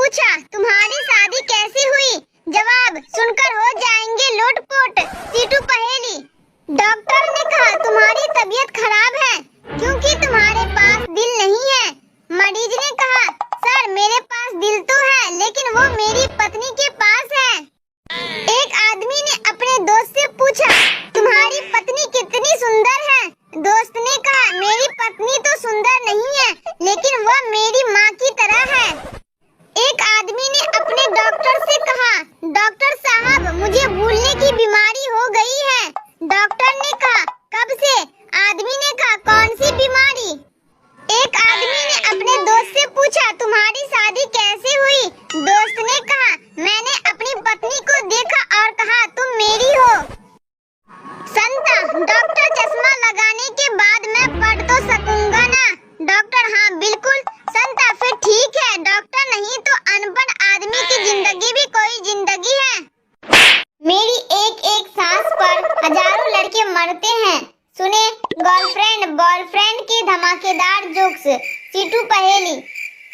पूछा तुम्हारी शादी कैसे हुई? जवाब सुनकर हो जाएंगे लोटपोट। सीटू पहेली। डॉक्टर ने कहा तुम्हारी तबीयत खराब है क्योंकि तुम्हारे पास दिल नहीं है। मरीज ने कहा सर मेरे पास दिल तो है लेकिन वो मेरी पत्नी के पास है। एक आदमी ने अपने दोस्त से पूछा तुम्हारी पत्नी कितनी सुंदर है? दोस्त ने कहा मेरी पत्नी तो सुंदर नहीं है लेकिन वह मेरी माँ की तरह है। एक आदमी ने अपने डॉक्टर से कहा डॉक्टर साहब मुझे भूलने की बीमारी हो गई है। डॉक्टर ने कहा कब से? आदमी ने कहा कौन सी बीमारी? एक आदमी ने अपने दोस्त से पूछा तुम्हारी शादी कैसे हुई? दोस्त ने कहा मैंने अपनी पत्नी को देखा और कहा तुम मेरी हो। संता डॉक्टर चश्मा लगाने के बाद मैं पढ़ तो सकूंगा ना? डॉक्टर हाँ बिल्कुल। संता फिर ठीक है, डॉक्टर नहीं तो अनपढ़ आदमी की जिंदगी भी कोई जिंदगी है। मेरी एक एक सांस पर हजारों लड़के मरते हैं। सुने गर्लफ्रेंड बॉयफ्रेंड के धमाकेदार जोक्स। सीटू पहेली।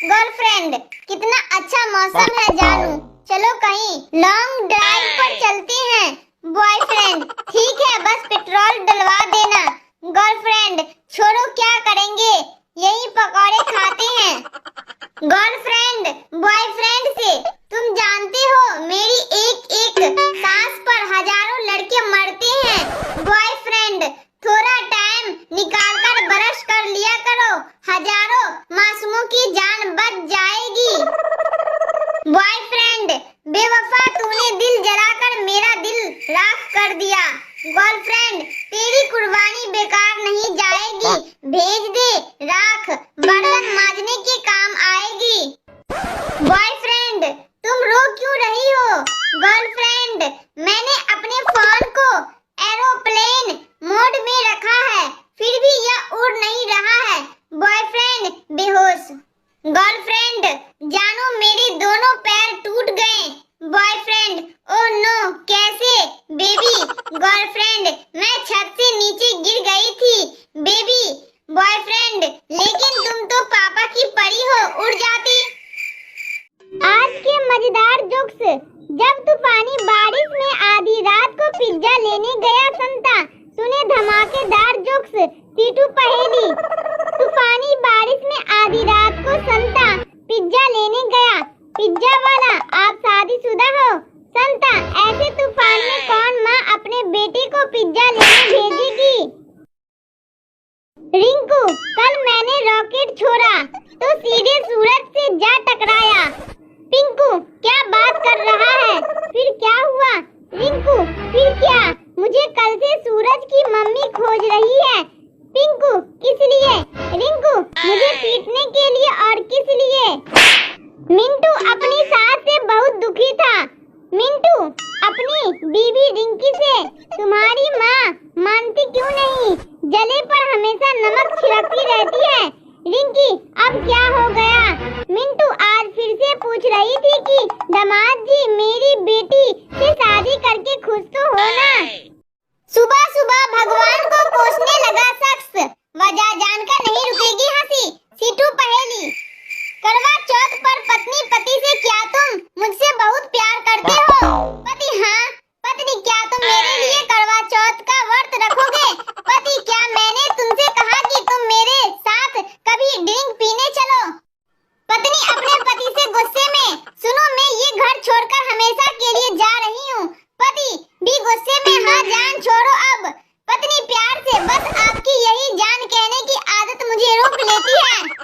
गर्लफ्रेंड कितना अच्छा मौसम है जानू, चलो कहीं लॉन्ग ड्राइव पर चलते हैं। बॉयफ्रेंड ठीक है बस पेट्रोल डलवा देना। गर्लफ्रेंड छोड़ो क्या करेंगे, यही पकौड़े खाते हैं। गर्लफ्रेंड बॉयफ्रेंड से तुम जानते हो मेरी एक एक सांस पर हजारों लड़के मरते हैं। बॉयफ्रेंड थोड़ा टाइम निकाल कर ब्रश कर लिया करो, हजारों मासूमों की जान बच जाएगी। बॉयफ्रेंड बेवफा तूने दिल जलाकर मेरा दिल राख कर दिया। गर्लफ्रेंड तेरी कुर्बानी बेकार नहीं जाएगी, भेज दे राख बर्तन मांजने के काम आएगी। बॉयफ्रेंड तुम रो क्यों रही हो? गर्लफ्रेंड मैंने अपने फोन को एरोप्लेन मोड में रखा है फिर भी यह उड़ नहीं रहा है। बॉयफ्रेंड बेहोश। गर्लफ्रेंड जानो मेरे दोनों पैर टूट गए। बॉयफ्रेंड ओह नो कैसे? बेबी गर्लफ्रेंड मैं छत से नीचे गिर गई थी बेबी। बॉयफ्रेंड लेकिन तुम तो पापा की परी हो, उड़ जाती। आज के मजेदार जोक्स। जब तूफानी बारिश में आधी रात को पिज्जा लेने गया संता। सुने धमाकेदार जोक्स। सीटू पहेली। तूफानी बारिश में आधी रात को संता पिज्जा लेने गया। पिज्जा वाला आप शादीशुदा हो? संता ऐसे तूफान में कौन माँ अपने बेटे को पिज्जा लेने भेजेगी? रिंकू कल मैंने रॉकेट छोड़ा तो सीधे सूरज से जा टकराया। पिंकू क्या बात कर रहा है? फिर क्या हुआ? रिंकू फिर क्या? मुझे कल से सूरज की मम्मी खोज रही है। पिंकू किस लिए? रिंकू मुझे पीटने के लिए। और किस लिए? मिंटू अपनी सास से बहुत दुखी था। मिंटू अपनी बीवी रिंकी से तुम्हारी माँ मानती क्यों नहीं? जले पर हमेशा नमक छिड़कती रहती है। रिंकी अब क्या हो गया? मिंटू आज फिर से पूछ रही थी कि दामाद जी मेरी बेटी से शादी करके खुश तो हो ना? सुबह सुबह भगवान को कोसने लगा शख्स, वजह जानकर नहीं रुकेगी हंसी। सीटू पहेली। करवा चौथ पर पत्नी पति से क्या तुम मुझसे बहुत प्यार करते हो? पति हाँ। पत्नी क्या तुम मेरे लिए करवा चौथ का व्रत रखोगे? पति क्या मैंने तुमसे कहा कि तुम मेरे साथ कभी ड्रिंक पीने चलो? पत्नी अपने पति से गुस्से में सुनो मैं ये घर छोड़कर हमेशा के लिए जा रही हूँ। पति भी गुस्से में हाँ जान छोड़ो अब। पत्नी प्यार से बस आपकी यही जान कहने की आदत मुझे रोक लेती है।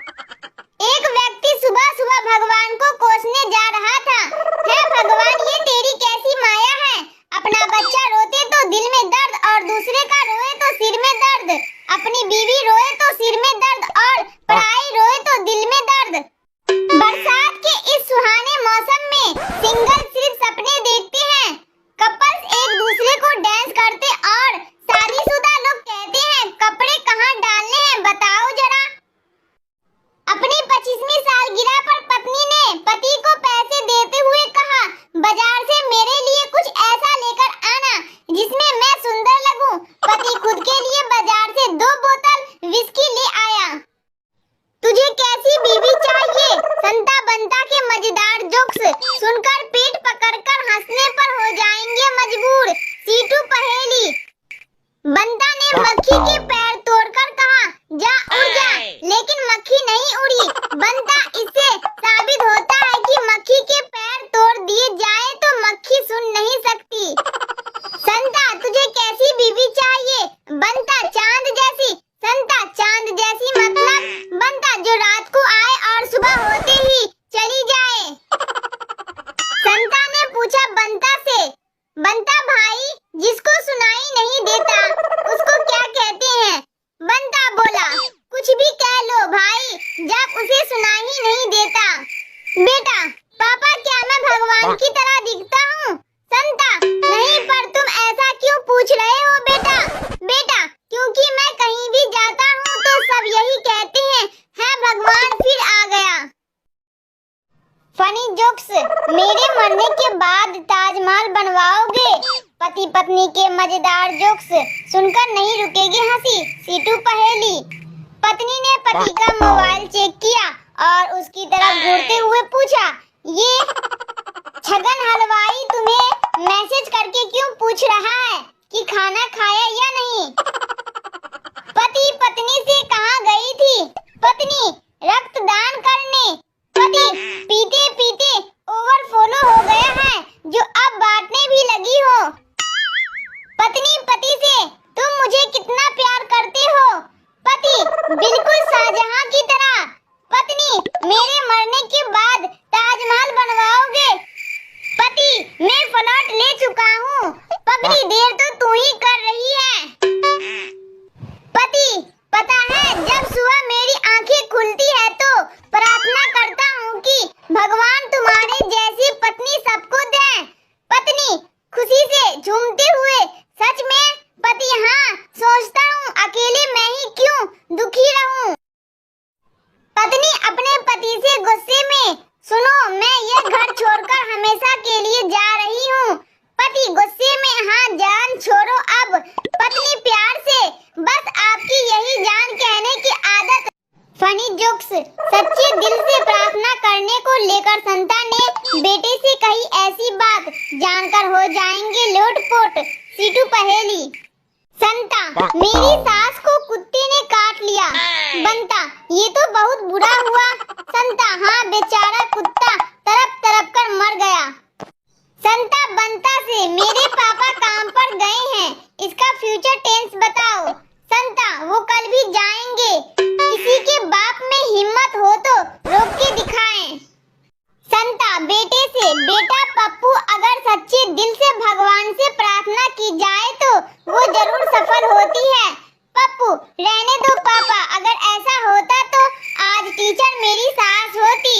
एक व्यक्ति सुबह सुबह भगवान को कोसने जा रहा था। हे भगवान ये तेरी कैसी माया है? अपना बच्चा रोते तो दिल में दर्द और दूसरे का रोए तो सिर में दर्द। अपनी बीवी रोए तो सिर में दर्द और पराई रोए तो दिल में दर्द। बरसात के इस सुहाने मौसम में सिंगल सिर्फ सपने देखते हैं। कपल्स एक दूसरे को डांस करते और शादीशुदा लोग कहते हैं कपड़े कहाँ डालने हैं बताओ जरा। अपनी 25वीं सालगिरह पर पत्नी ने पति को पैसे देते हुए कहा बाजार से मेरे लिए कुछ ऐसा लेकर आना जिसमें मैं सुंदर लगूं। पति खुद के लिए बाजार से 2 बोतल विस्की ले आया। तुझे कैसी बीवी चाहिए? संता बंता के मजेदार जो जोक्स सुनकर पीठ पकड़कर हंसने पर हो जाएंगे मजबूर। सीटू पहेली। बंता ने मक्खी के पैर तोड़कर कहा, जा उड़ जा, लेकिन मक्खी नहीं उड़ी। बंता, इससे साबित होता है कि मक्खी के पैर तोड़ दिए जाए तो मक्खी सुन नहीं सकती। संता, तुझे कैसी बीवी चाहिए? बंता, चांद जैसी। संता, चांद जैसी मतलब? बंता, जो रात को आए और सुबह होते ही चली जाए। संता ने पूछा बंता से, बंता भाई, जिसको सुनाई नहीं देता उसको क्या कहते हैं? बंता बोला, कुछ भी कह लो भाई, जब उसे सुनाई नहीं देता। बेटा, पापा, क्या मैं भगवान की तरह दिखता हूँ? संता, नहीं, पर तुम ऐसा क्यों पूछ रहे हो बेटा? बेटा, क्योंकि मैं कहीं भी जाता हूँ तो सब यही कहते हैं, है भगवान फिर आ गया। Funny jokes. मेरे मरने के बाद ताजमहल बनवाओगे? पति पत्नी के मजेदार जोक्स सुनकर नहीं रुकेगी हंसी। सीटू पहेली। पत्नी ने पति का मोबाइल चेक किया और उसकी तरफ घूरते हुए पूछा, ये छगन हलवाई तुम्हें मैसेज करके क्यों पूछ रहा है कि खाना खाया या नहीं? पति पत्नी से कहाँ गई थी? पत्नी, रक्तदान करने। पति, पीते पीते ओवरफ्लो हो गया है जो अब बांटने भी लगी हो। पत्नी पति से, तुम मुझे कितना प्यार करते हो? पति, बिल्कुल शाहजहां की तरह। पत्नी, मेरे मरने के बाद ताजमहल बनवाओगे? पति, मैं फ्लैट ले चुका हूँ, पगड़ी देर तो तू ही कर रही है। पति, पता है जब सुबह मेरी आंखें खुलती है तो प्रार्थना करता हूँ कि भगवान तुम्हारे जैसी पत्नी सबको दे। पत्नी, खुशी से झूमते हुए, सच में? पति, हाँ, सोचता हूँ अकेले मैं ही क्यों दुखी रहूं। पत्नी अपने पति से गुस्से में, सुनो, मैं ये घर छोड़कर हमेशा के लिए जा रही हूँ। पति गुस्से में, हाँ, जान छोड़ो अब। पत्नी प्यार से, बस आपकी यही जान कहने की आदत। Funny jokes. सच्चे दिल से प्रार्थना करने को लेकर संता ने बेटे से कही ऐसी बात जानकर हो जाएंगे लोटपोट। सीटू पहेली। संता, मेरी सास को कुत्ते ने काट लिया। बंता, ये तो बहुत बुरा हुआ। संता, हाँ, बेचारा कुत्ता तड़प तड़प कर मर गया। संता बंता से, मेरे पापा काम पर गए हैं, इसका फ्यूचर टेंस बताओ। संता, वो कल भी जाएंगे, किसी के बाप में हिम्मत हो तो रोक के दिखाएं। संता बेटे से, बेटा पप्पू, अगर सच्चे दिल से भगवान से प्रार्थना की जाए तो वो जरूर सफल होती है। पप्पू, रहने दो पापा, अगर ऐसा होता तो आज टीचर मेरी सास होती।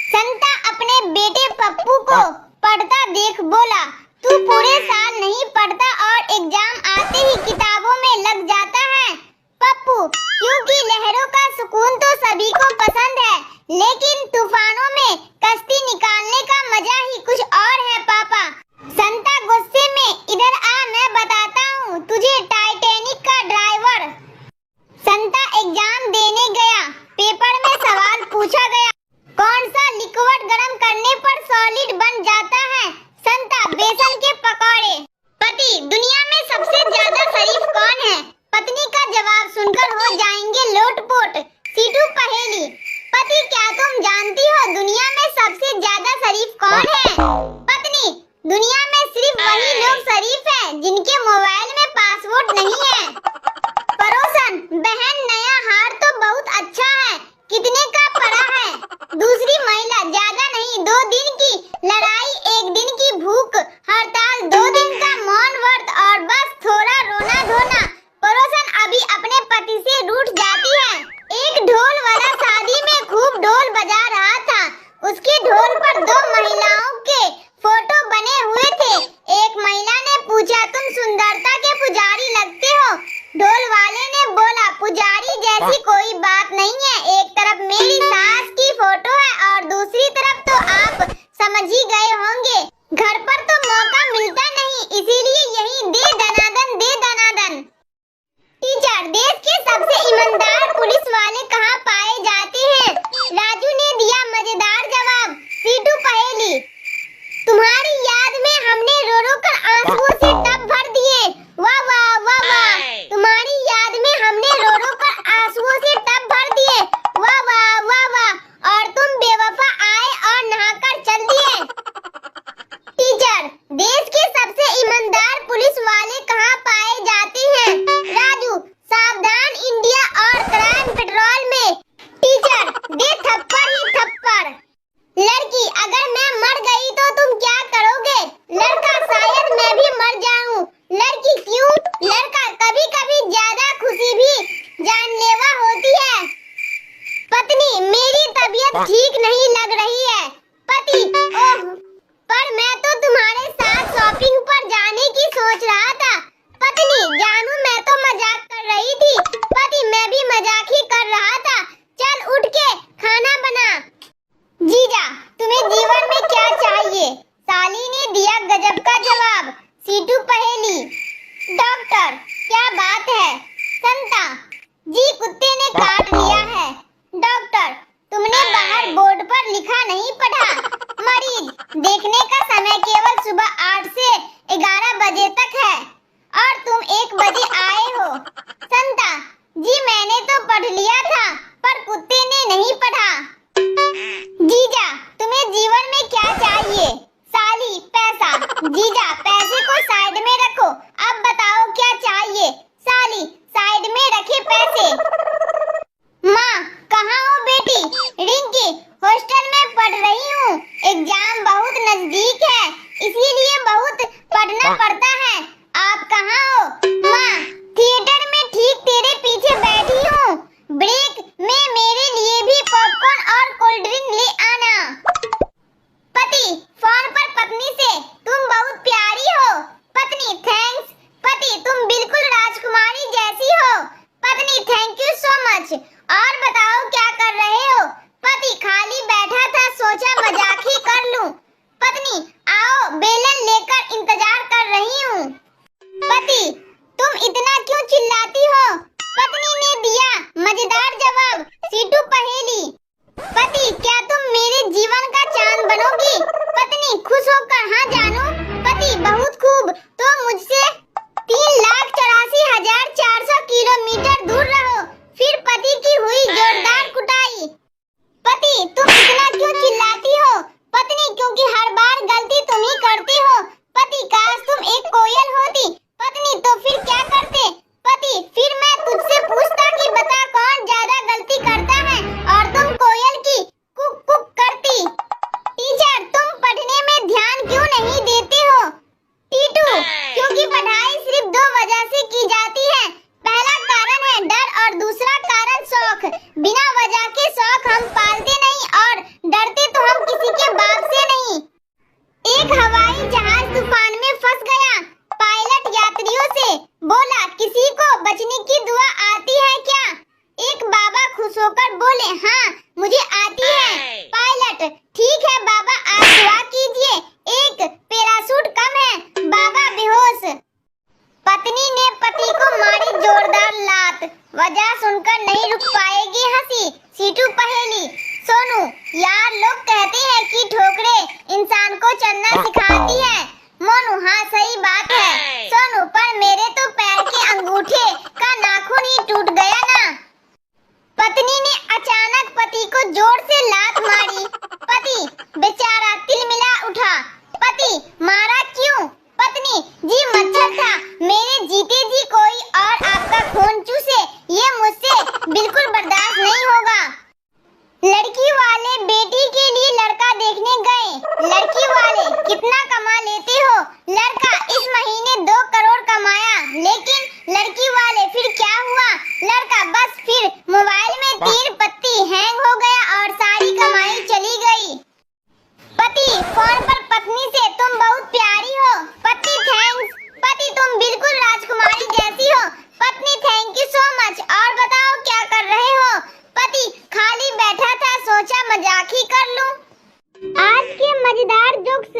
संता अपने बेटे पप्पू को पढ़ता देख बोला, तू पूरे साल नहीं पढ़ता और एग्जाम आते ही किताबों में लग जाता है। पप्पू, क्योंकि लहरों का सुकून तो सभी को पसंद है, लेकिन तूफानों में कश्ती निकालने का मजा ही कुछ और है पापा। संता गुस्से में, इधर आ, मैं बताता हूँ तुझे टाइटैनिक का ड्राइवर। संता एग्जाम देने गया, पेपर में सवाल पूछा गया, कौन सा लिक्विड गर्म करने पर सॉलिड बन जाता है? संता, बेसन के पकौड़े। पति, दुनिया में सबसे ज्यादा शरीफ कौन है? पत्नी का जवाब सुनकर हो जाएंगे लोटपोट। सीटू पहेली। पति, क्या तुम जानती हो दुनिया में सबसे ज्यादा शरीफ कौन है? पत्नी, दुनिया में सिर्फ वही लोग शरीफ हैं जिनके मोबाइल में पासवर्ड नहीं है। पड़ोसन, बहन, नया हार तो बहुत अच्छा है, कितने का पड़ा है? दूसरी महिला, ज्यादा नहीं, 2 दिन की लड़ाई, 1 दिन की भूख हड़ताल, 2 दिन का मौन व्रत और बस थोड़ा रोना धोना। पड़ोसन अभी अपने पति से रूठ जाती है। एक ढोल वाला शादी में खूब ढोल बजा रहा था, उसके ढोल पर 2 महिलाओं के फोटो बने हुए थे। एक महिला ने पूछा, तुम सुंदरता के पुजारी लगते हो? ढोल वाले ने बोला, पुजारी जैसी कोई बात नहीं है, एक तरफ मेरी सास की फोटो है और दूसरी तरफ तो आप समझ ही गए होंगे, घर पर तो मौका मिलता नहीं, इसीलिए यही दे दनादन, दे दनादन। टीचर, देश के सबसे ईमानदार पुलिस वाले कहाँ पाए जाते हैं? राजू ने दिया मजेदार जवाब। सीटू पहेली। तुम्हारी याद में हमने रो रो कर आंसुओं से टब भर दिए। वाह वाह वाह वाह। तुम्हारी याद में हमने रो रो कर आंसुओं से टब भर दिए। वाह वाह वाह वाह। और तुम बेवफा आए और नहाकर चल दिए। टीचर, देश के सबसे ईमानदार पुलिस वाले कहाँ पाए जाते हैं? राजू, सावधान इंडिया और क्राइम पेट्रोल में। टीचर, दे थप्पड़ ही थप्पड़। लड़की, अगर मैं मर गई तो तुम क्या करोगे? लड़का, शायद मैं भी मर जाऊं। लड़की, क्यों? लड़का, कभी कभी ज्यादा खुशी भी जानलेवा होती है। पत्नी, मेरी तबीयत ठीक नहीं लग रही है। पति, ओह, पर मैं तो तुम्हारे साथ शॉपिंग पर जाने की सोच रहा था। पत्नी, जानू मैं तो मजाक कर रही थी। पति, मैं भी मजाक ही कर रहा था। चल उठ के खाना बना। जीजा, तुम्हें जीवन में क्या चाहिए? साली ने दिया गजब का जवाब। सीटू पहेली। डॉक्टर, क्या बात है? संता, जी कुत्ते ने काट लिया है। डॉक्टर, तुमने बाहर बोर्ड पर लिखा नहीं पढ़ा? मरीज, देखने का समय केवल सुबह 8 से 11 बजे तक है और तुम 1 बजे आए हो। संता, जी मैंने तो पढ़ लिया था पर कुत्ते ने नहीं पढ़ा। जीजा, तुम्हें जीवन में क्या चाहिए? साली, पैसा। जीजा, पैसे को साइड में रखो। अब बताओ क्या चाहिए? साली, साइड में रखे पैसे। माँ, कहाँ हो बेटी? रिंकी, हॉस्टल में पढ़ रही हूँ। एग्जाम बहुत नजदीक है, इसीलिए बहुत पढ़ना पड़ता है। आप कहाँ हो? माँ, थिएटर में ठीक तेरे पीछे बैठी हूँ। ब्रेक में मेरे लिए भी पॉपकॉर्न और कोल्ड ड्रिंक ले आना। पति, फोन पर पत्नी से, तुम बहुत प्यारी हो। पत्नी, थैंक्स। पति, तुम बिल्कुल राजकुमारी जैसी हो। पत्नी, थैंक यू सो मच। और बताओ क्या कर रहे हो? पति, खाली बैठा था, सोचा मजाक ही कर लूं। पत्नी, आओ बेलन लेकर इंतजार कर रही हूँ। पति, तुम इतना क्यों चिल्लाती हो? पत्नी ने दिया मजेदार जवाब। सीटू पहेली। पति, क्या तुम मेरे जीवन का चांद बनोगी? पत्नी, खुश होकर हाँ जानू। पति, बहुत खूब, तो मुझसे 3,84,400 किलोमीटर दूर रहो। फिर पति की हुई जोरदार कुटाई। पति, तुम इतना क्यों चिल्लाती हो? पत्नी, क्योंकि हर बार गलती तुम ही करते हो। पति, काश तुम एक कोयल होती। पत्नी, तो फिर क्या करते? पति, फिर मैं तुझसे पूछता कि बता कौन ज्यादा गलती करता है और तुम कोयल की कुक कुक करती। टीचर, तुम पढ़ने में ध्यान क्यों नहीं देते हो? टीटू, क्योंकि पढ़ाई सिर्फ 2 वजह से की जाती है। पहला कारण है डर और दूसरा कारण शौक। बिना वजह के शौक हम पालते नहीं और डरते तो हम किसी के बाप से नहीं। एक हवाई जहाज तूफान में फंस गया। पायलट यात्रियों से बोला, किसी को बचने की दुआ आती है क्या? एक बाबा खुश होकर बोले, हाँ मुझे आती है। पायलट, ठीक है बाबा, आप दुआ कीजिए। एक पैराशूट कम है। बाबा बेहोश। पत्नी ने पति को मारी जोरदार लात। वजह सुनकर नहीं रुक पाएगी हंसी। सीटू पहेली। सोनू, यार लोग कहते हैं कि ठोकरें इंसान को चलना सिखाती है। मोनू, हाँ सही बात है। सोनू, पर मेरे तो पैर के अंगूठे का नाखून ही टूट गया ना। पत्नी ने अचानक पति को जोर से लात मारी। पति बेचारा तिलमिला उठा। पति, मारा क्यों? पत्नी, जी मच्छर था। मेरे जीते जी कोई और आपका खून चूसे, ये मुझसे बिल्कुल बर्दाश्त नहीं होगा। लड़की वाले बेटी के लिए लड़का देखने गए। लड़की वाले, कितना कमा लेते हो? लड़का, इस महीने 2 करोड़ कमाया। लेकिन लड़की वाले, फिर क्या हुआ? लड़का, बस फिर मोबाइल में 3 पत्ती हैंग हो गया और सारी कमाई चली गई। पति फोन पर पत्नी से, तुम बहुत प्यारी हो। पति, थैंक्स। पति, तुम बिल्कुल राजकुमारी जैसी हो। पत्नी, थैंक यू सो मच। और बताओ क्या कर रहे हो? पति, खाली बैठा था, सोचा मजाक ही कर लूं। आज के मजेदार जोक्स।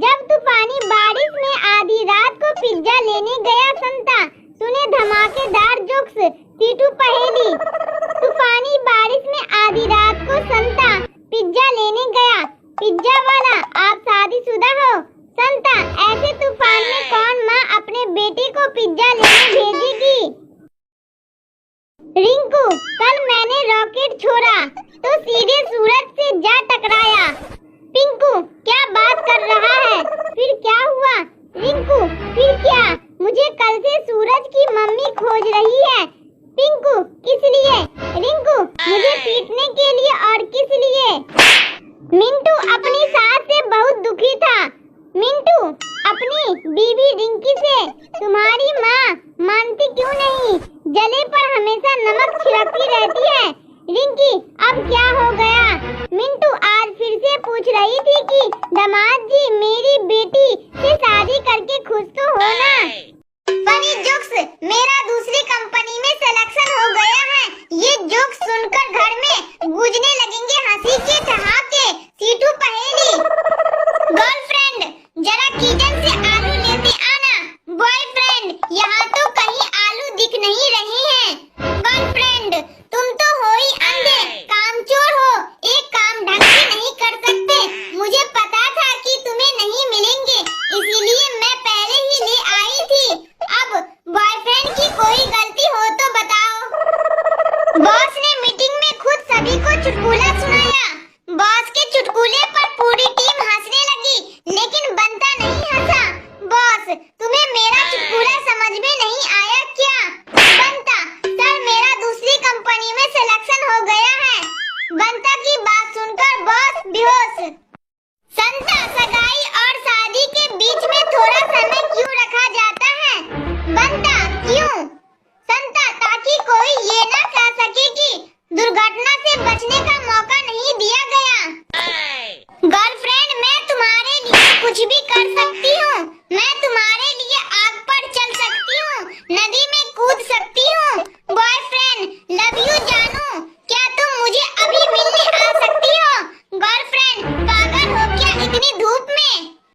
जब तूफानी बारिश में आधी रात को पिज्जा लेने गया संता, सुने धमाकेदार जोक्स। टीटू पहेली। तूफानी बारिश में आधी रात को संता पिज्जा लेने गया। पिज्जा वाला, आप शादीशुदा हो? संता, ऐसे तूफान में कौन माँ अपने बेटे को पिज्जा लेने भेजेगी? रिंकू, कल मैंने रॉकेट छोड़ा तो सीधे सूरज से जा टकराया। पिंकू, क्या बात कर रहा है? फिर क्या हुआ? रिंकू, फिर क्या? मुझे कल से सूरज की मम्मी खोज रही है। पिंकू, किस लिए? रिंकू, मुझे पीटने के लिए और किस लिए? मिंटू अपनी सास से बहुत दुखी था। मिंटू, अपनी बीवी रिंकी से तुम्हारी माँ मानती क्यों नहीं? जले पर हमेशा नमक छिड़कती रहती है। रिंकी, अब क्या हो गया? मिंटू आज फिर से पूछ रही थी कि दामाद जी मेरी बेटी से शादी करके खुश तो हो ना? फनी जोक्स, मेरा दूसरी कंपनी में सिलेक्शन हो गया है। ये जोक्स सुनकर घर में गूंजने लगेंगे हंसी के ठहाके। सीटू पहेली। गर्लफ्रेंड, जरा किचन से आलू लेते आना। बॉयफ्रेंड, यहाँ तो कहीं आलू दिख नहीं रहे हैं। गर्लफ्रेंड, तुम तो हो ही अंधे, कामचोर हो, एक काम ढंग से नहीं कर सकते। मुझे पता था कि तुम्हें नहीं मिलेंगे, इसीलिए मैं पहले ही ले आई थी। अब बॉयफ्रेंड की कोई गलती हो तो बताओ। बॉस ने मीटिंग में खुद सभी को चुटकुला सुनाया। बॉस के चुटकुले पर पूरी टीम हंसने लगी, लेकिन बंता नहीं हंसा। बॉस, तुम्हें मेरा चुटकुला समझ में नहीं आया क्या? बंता, सर मेरा दूसरी कंपनी में सिलेक्शन हो गया है। बंता की बात सुनकर बॉस बेहोश। संता, सगाई और शादी के बीच में थोड़ा समय क्यों रखा जाता है? बंता, क्यों? संता, ताकि कोई ये ना कह सके कि दुर्घटना से बचने का मौका नहीं दिया गया। गर्लफ्रेंड, मैं तुम्हारे लिए कुछ भी कर सकती हूँ। मैं तुम्हारे